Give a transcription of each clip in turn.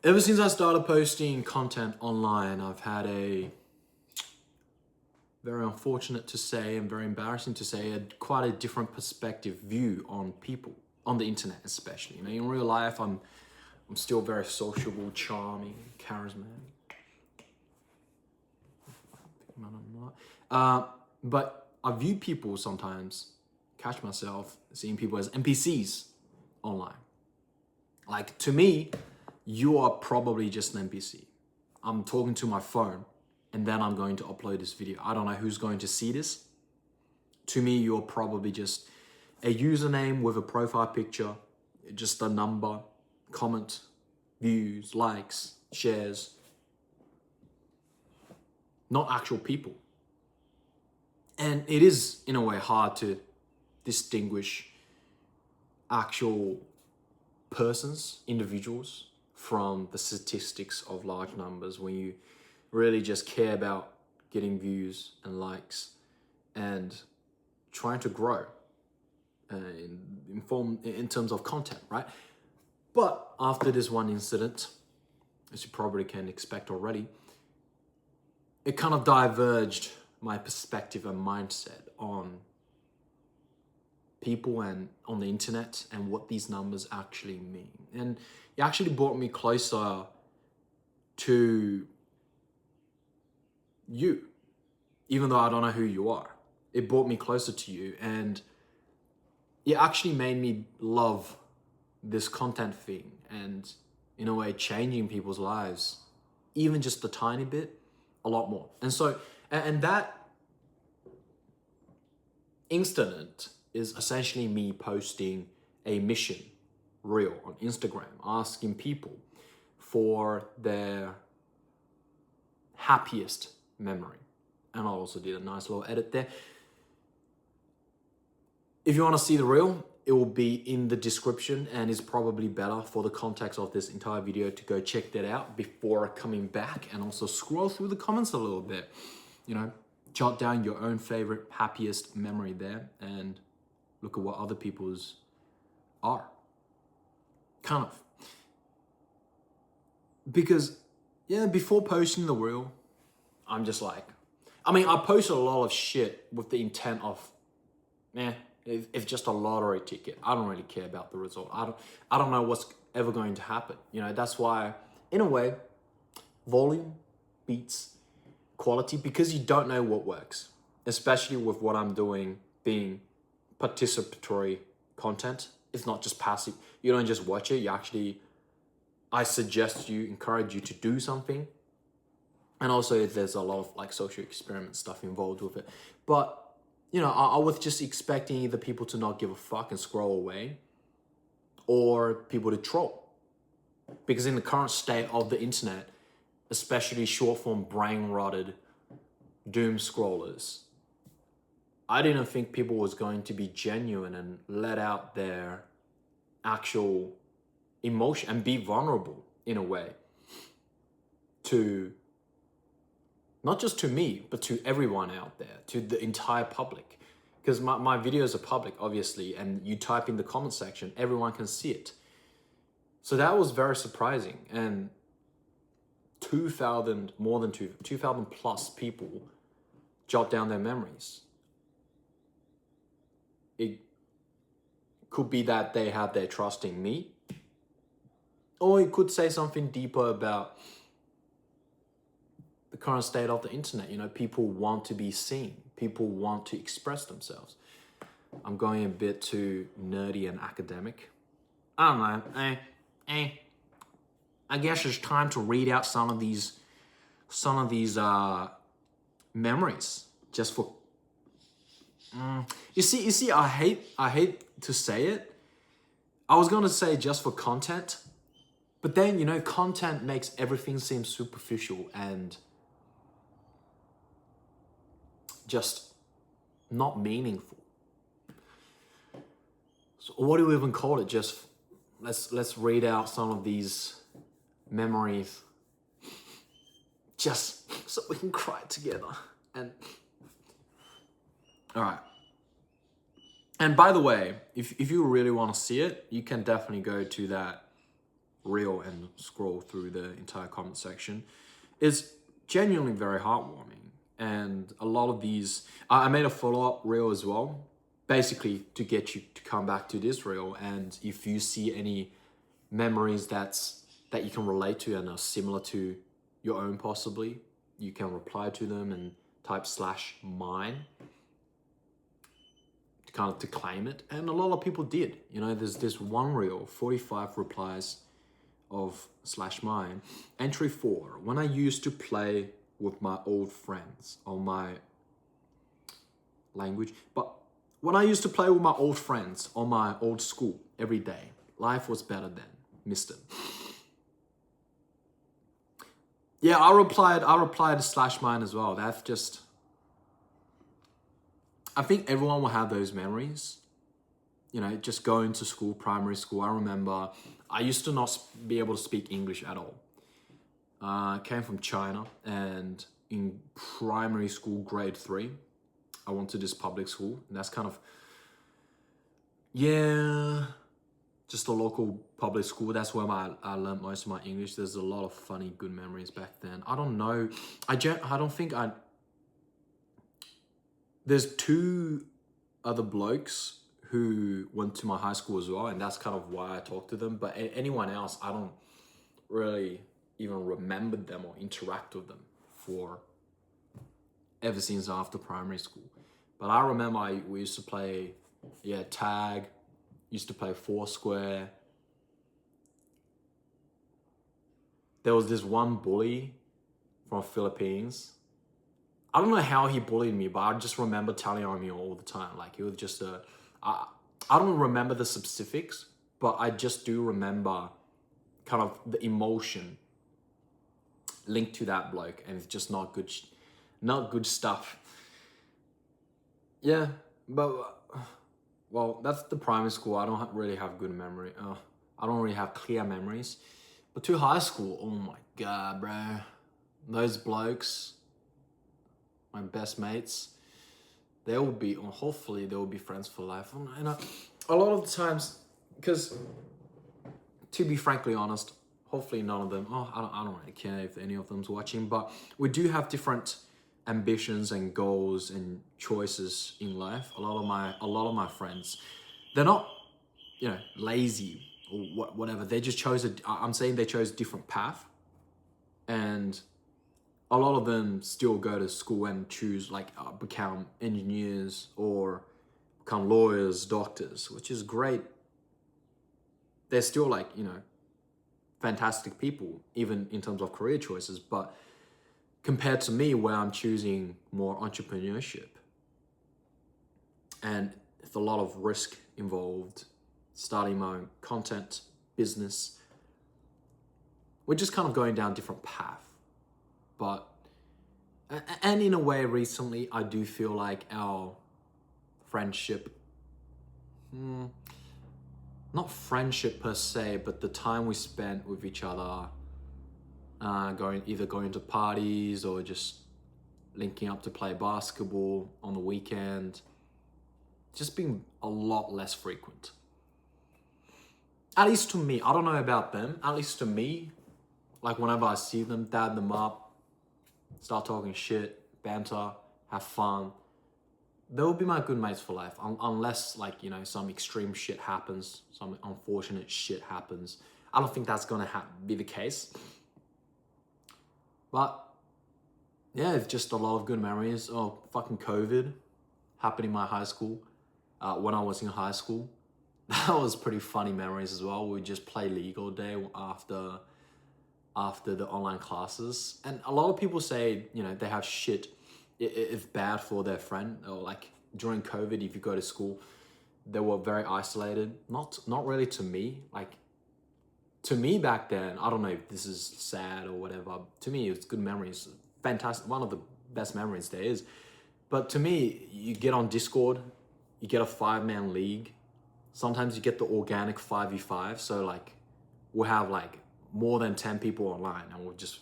Ever since I started posting content online, I've had a very unfortunate to say and very embarrassing to say, quite a different perspective view on people on the internet, especially. You know, in real life, I'm still very sociable, charming, charismatic. I'm not. But I view people sometimes, catch myself seeing people as NPCs online. Like, to me, you are probably just an NPC. I'm talking to my phone and then I'm going to upload this video. I don't know who's going to see this. To me, you're probably just a username with a profile picture, just a number, comment, views, likes, shares. Not actual people. And it is, in a way, hard to distinguish actual persons, individuals, from the statistics of large numbers when you really just care about getting views and likes and trying to grow in terms of content, right? But after this one incident, as you probably can expect already, it kind of diverged my perspective and mindset on people and on the internet and what these numbers actually mean. And it actually brought me closer to you, even though I don't know who you are. It brought me closer to you, and it actually made me love this content thing and, in a way, changing people's lives, even just a tiny bit, a lot more. And so, and that incident is essentially me posting a mission reel on Instagram, asking people for their happiest memory. And I also did a nice little edit there. If you want to see the reel, it will be in the description, and it's probably better for the context of this entire video to go check that out before coming back and also scroll through the comments a little bit. You know, jot down your own favorite happiest memory there and look at what other people's are. Kind of. Because, yeah, before posting the reel, I'm just like, I mean, I posted a lot of shit with the intent of, it's just a lottery ticket. I don't really care about the result. I don't know what's ever going to happen. You know, that's why, in a way, volume beats quality, because you don't know what works, especially with what I'm doing being participatory content. It's not just passive. You don't just watch it. You actually, I suggest you, encourage you to do something. And also there's a lot of like social experiment stuff involved with it. But, you know, I was just expecting either people to not give a fuck and scroll away, or people to troll. Because in the current state of the internet, especially short form brain rotted doom scrollers, I didn't think people was going to be genuine and let out their actual emotion and be vulnerable in a way to, not just to me, but to everyone out there, to the entire public. Because my videos are public, obviously, and you type in the comment section, everyone can see it. So that was very surprising. And 2,000 plus people jot down their memories. It could be that they have their trust in me, or it could say something deeper about the current state of the internet. You know, people want to be seen. People want to express themselves. I'm going a bit too nerdy and academic. I don't know. I guess it's time to read out some of these memories just for. You see, I hate to say it. I was gonna say just for content, but then, you know, content makes everything seem superficial and just not meaningful. So what do we even call it? Just let's read out some of these memories, just so we can cry together. And all right. And by the way, if you really want to see it, you can definitely go to that reel and scroll through the entire comment section, is genuinely very heartwarming. And a lot of these, I made a follow-up reel as well, basically to get you to come back to this reel. And if you see any memories that you can relate to and are similar to your own possibly, you can reply to them and type /mine to kind of to claim it. And a lot of people did. You know, there's this one reel, 45 replies of /mine. Entry 4, when I used to play with my old friends on my language, but when I used to play with my old friends on my old school every day, life was better then. Missed it. Yeah, I replied to /mine as well. That's just, I think everyone will have those memories. You know, just going to school, primary school. I remember I used to not be able to speak English at all. I came from China, and in primary school, grade 3, I went to this public school, and that's kind of, yeah, just a local public school. That's where I learned most of my English. There's a lot of funny, good memories back then. I don't know. I don't think there's 2 other blokes who went to my high school as well, and that's kind of why I talked to them. But anyone else, I don't really even remember them or interact with them for ever since after primary school. But I remember we used to play, tag, used to play Foursquare. There was this one bully from Philippines. I don't know how he bullied me, but I just remember telling on me all the time. Like, it was just I don't remember the specifics, but I just do remember kind of the emotion linked to that bloke, and it's just not good stuff. Yeah, but well, that's the primary school. I don't really have good memory. I don't really have clear memories. But to high school, oh my God, bro. Those blokes, my best mates, they will be, or hopefully they will be friends for life. And a lot of the times, because to be frankly honest, hopefully none of them, I don't really care if any of them's watching, but we do have different ambitions and goals and choices in life. A lot of my friends, they're not, lazy or whatever. They just chose I'm saying they chose a different path, and a lot of them still go to school and choose become engineers or become lawyers, doctors, which is great. They're still fantastic people, even in terms of career choices. But compared to me, where I'm choosing more entrepreneurship, and it's a lot of risk involved, starting my own content business, we're just kind of going down a different path. But, and in a way, recently, I do feel like our friendship, not friendship per se, but the time we spent with each other, going to parties or just linking up to play basketball on the weekend, just being a lot less frequent. At least to me. I don't know about them. At least to me, whenever I see them, dab them up, start talking shit, banter, have fun, they will be my good mates for life. Unless some extreme shit happens, some unfortunate shit happens. I don't think that's gonna be the case. But yeah, it's just a lot of good memories. Oh, fucking COVID happened in my high school. When I was in high school, that was pretty funny memories as well. We just play League all day after the online classes. And a lot of people say, they have shit. It's bad for their friend, or during COVID, if you go to school, they were very isolated. Not really to me. To me back then, I don't know if this is sad or whatever. To me, it's good memories. Fantastic. One of the best memories there is. But to me, you get on Discord, you get a 5-man league. Sometimes you get the organic 5v5. So we'll have more than 10 people online, and we'll just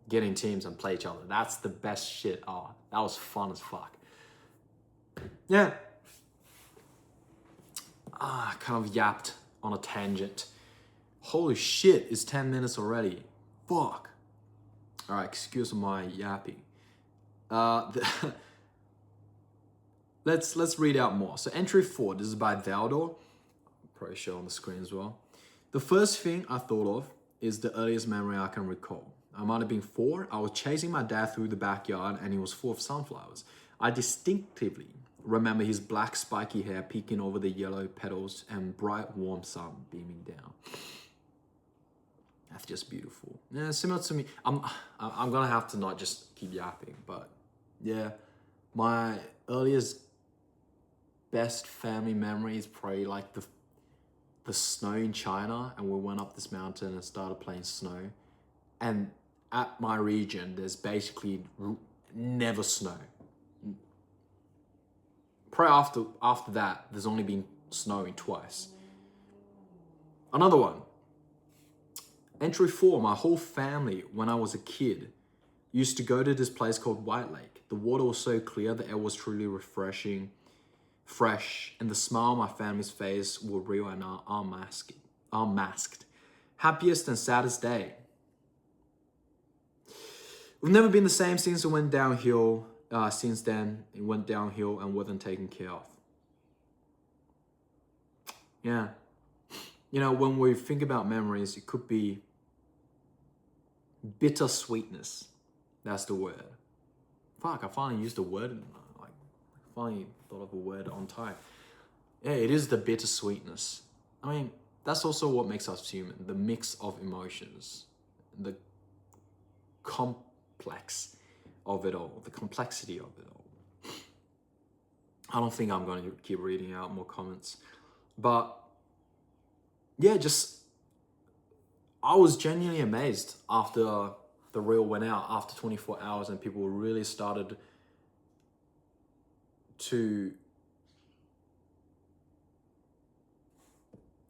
get in teams and play each other. That's the best shit. Oh, that was fun as fuck. Yeah. I kind of yapped on a tangent. Holy shit, it's 10 minutes already. Fuck. All right, excuse my yapping. Let's read out more. So entry 4, this is by Valdor. Probably show on the screen as well. The first thing I thought of is the earliest memory I can recall. I might have been 4. I was chasing my dad through the backyard and he was full of sunflowers. I distinctively remember his black spiky hair peeking over the yellow petals and bright warm sun beaming down. That's just beautiful. Yeah, similar to me. I'm gonna have to not just keep yapping, but yeah, my earliest best family memory is probably like the snow in China, and we went up this mountain and started playing snow. And at my region, there's basically never snow. Probably after that, there's only been snowing twice. Another one. Entry 4, my whole family, when I was a kid, used to go to this place called White Lake. The water was so clear, the air was truly refreshing, fresh, and the smile on my family's face were real and unmasked. Happiest and saddest day. We've never been the same since it went downhill. Since then, it went downhill and wasn't taken care of. Yeah. You know, when we think about memories, it could be bittersweetness. That's the word. Fuck, I finally used the word. Like, I finally thought of a word on time. Yeah, it is the bittersweetness. I mean, that's also what makes us human. The mix of emotions. The complex of it all. The complexity of it all. I don't think I'm going to keep reading out more comments. But yeah, I was genuinely amazed after the reel went out, after 24 hours, and people really started to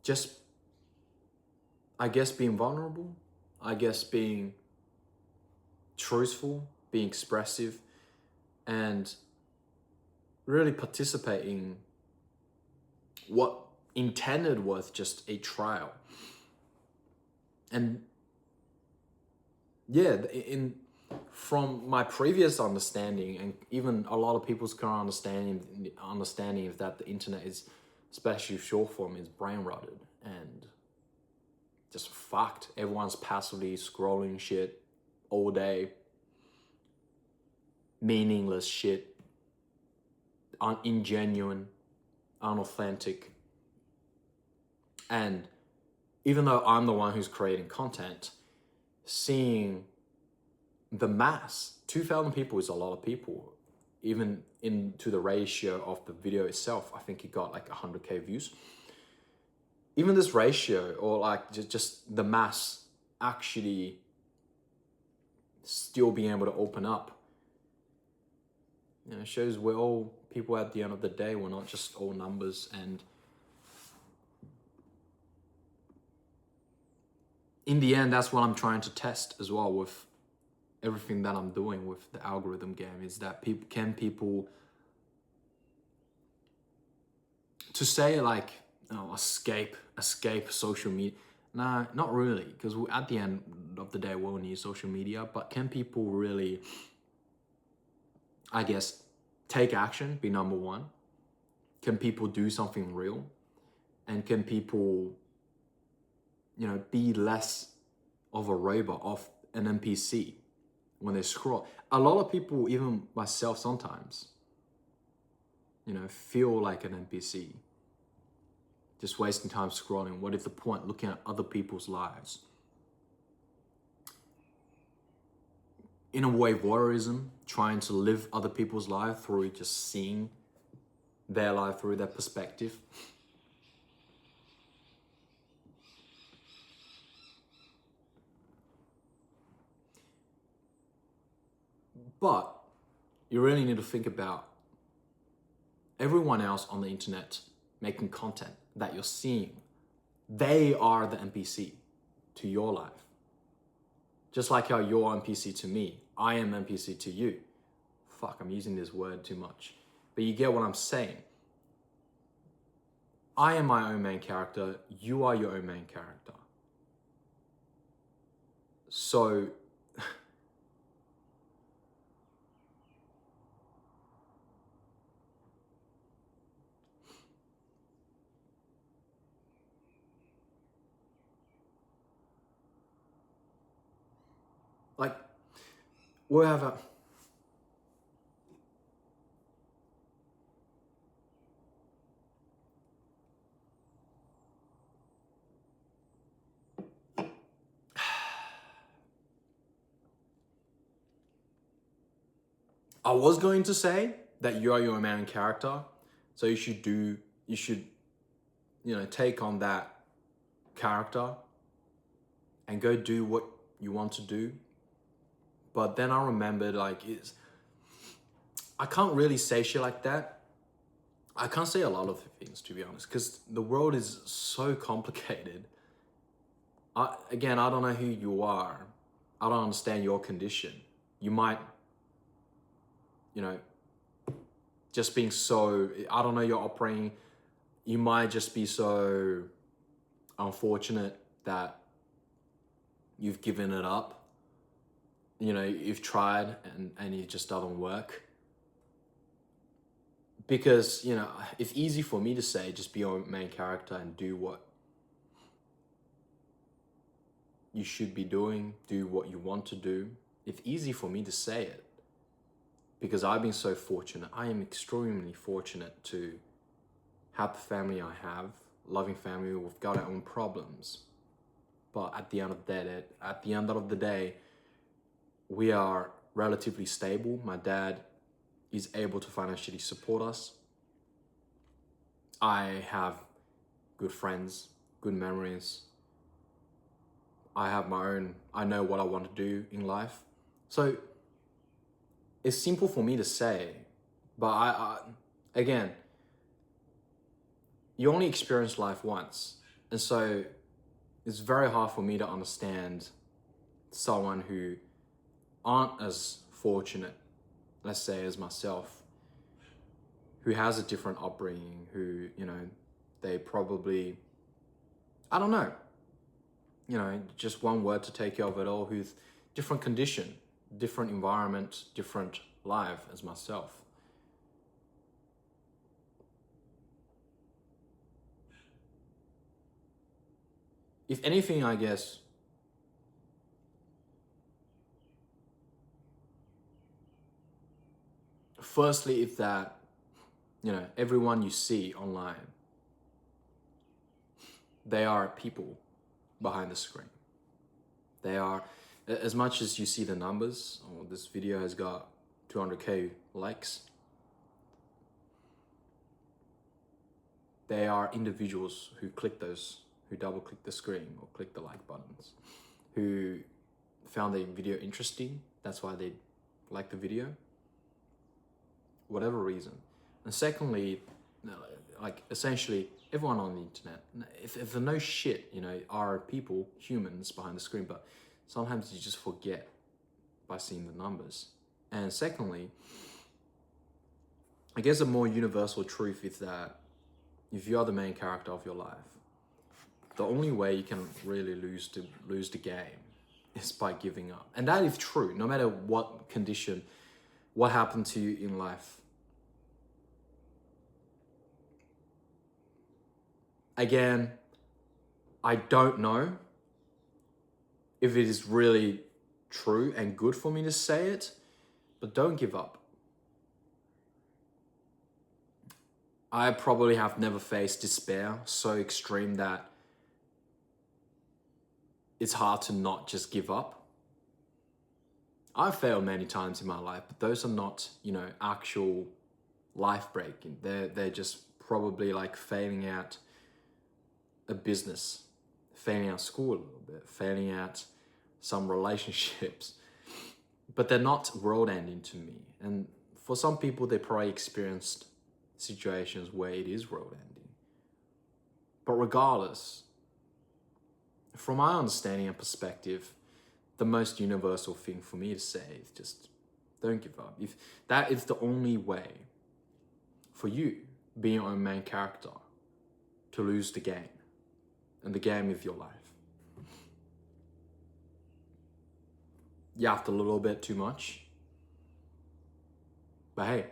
just, I guess, being vulnerable, I guess being truthful, being expressive, and really participating what intended was just a trial. And yeah, from my previous understanding, and even a lot of people's current understanding is that the internet is, especially short form, is brain rotted and just fucked. Everyone's passively scrolling shit all day, meaningless shit, ingenuine, unauthentic. And even though I'm the one who's creating content, seeing the mass, 2,000 people is a lot of people. Even into the ratio of the video itself, I think it got like 100K views. Even this ratio, or like just the mass actually still being able to open up, you know, shows we're all people at the end of the day. We're not just all numbers. And in the end, that's what I'm trying to test as well with everything that I'm doing with the algorithm game, is that people to say like, oh, escape social media. Nah, not really, because at the end of the day, we'll need social media, but can people really, I guess, take action, be number one? Can people do something real? And can people, you know, be less of a robot, of an NPC when they scroll? A lot of people, even myself sometimes, you know, feel like an NPC. Just wasting time scrolling. What is the point? Looking at other people's lives. In a way, voyeurism, trying to live other people's life through just seeing their life through their perspective. But you really need to think about everyone else on the internet making content that you're seeing. They are the NPC to your life. Just like how you're NPC to me, I am NPC to you. Fuck, I'm using this word too much. But you get what I'm saying. I am my own main character. You are your own main character. So like wherever. I was going to say that you are your main character, so you should, take on that character and go do what you want to do. But then I remembered, like, I can't really say shit like that. I can't say a lot of things, to be honest, because the world is so complicated. Again, I don't know who you are. I don't understand your condition. You might, just being so, I don't know your upbringing. You might just be so unfortunate that you've given it up. You've tried and it just doesn't work. Because, it's easy for me to say, just be your main character and do what you should be doing, do what you want to do. It's easy for me to say it because I've been so fortunate. I am extremely fortunate to have the family I have, loving family. We've got our own problems. But at the end of the day, we are relatively stable. My dad is able to financially support us. I have good friends, good memories. I have I know what I want to do in life. So it's simple for me to say, but again, you only experience life once. And so it's very hard for me to understand someone who aren't as fortunate, let's say, as myself, who has a different upbringing, who, they probably, I don't know, just one word to take care of it all, who's different condition, different environment, different life as myself. If anything, I guess, firstly, if that, everyone you see online, they are people behind the screen. They are, as much as you see the numbers, or this video has got 200K likes, they are individuals who double click the screen or click the like buttons, who found the video interesting. That's why they like the video, whatever reason. And secondly, like essentially everyone on the internet, if they're no shit, are people, humans behind the screen, but sometimes you just forget by seeing the numbers. And secondly, I guess a more universal truth is that if you are the main character of your life, the only way you can really lose the game is by giving up. And that is true, no matter what condition, what happened to you in life. Again, I don't know if it is really true and good for me to say it, but don't give up. I probably have never faced despair so extreme that it's hard to not just give up. I've failed many times in my life, but those are not, actual life breaking. They're just probably like failing at a business, failing at school a little bit, failing at some relationships, but they're not world ending to me. And for some people, they probably experienced situations where it is world ending. But regardless, from my understanding and perspective, the most universal thing for me to say is just don't give up. If that is the only way for you, being your own main character, to lose the game, and the game of your life. yapped a little bit too much. But hey,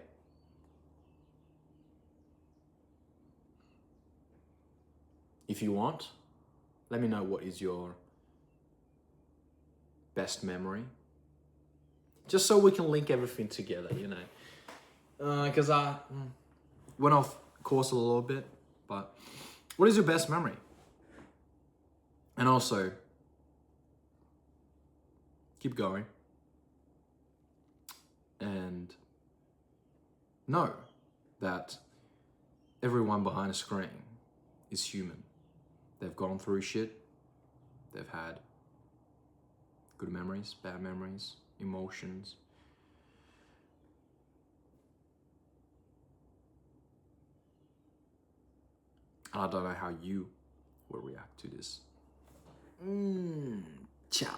if you want, let me know what is your best memory. Just so we can link everything together, you know. Because I went off course a little bit, but what is your best memory? And also, keep going. And know that everyone behind a screen is human. They've gone through shit. They've had good memories, bad memories, emotions. And I don't know how you will react to this. Ciao.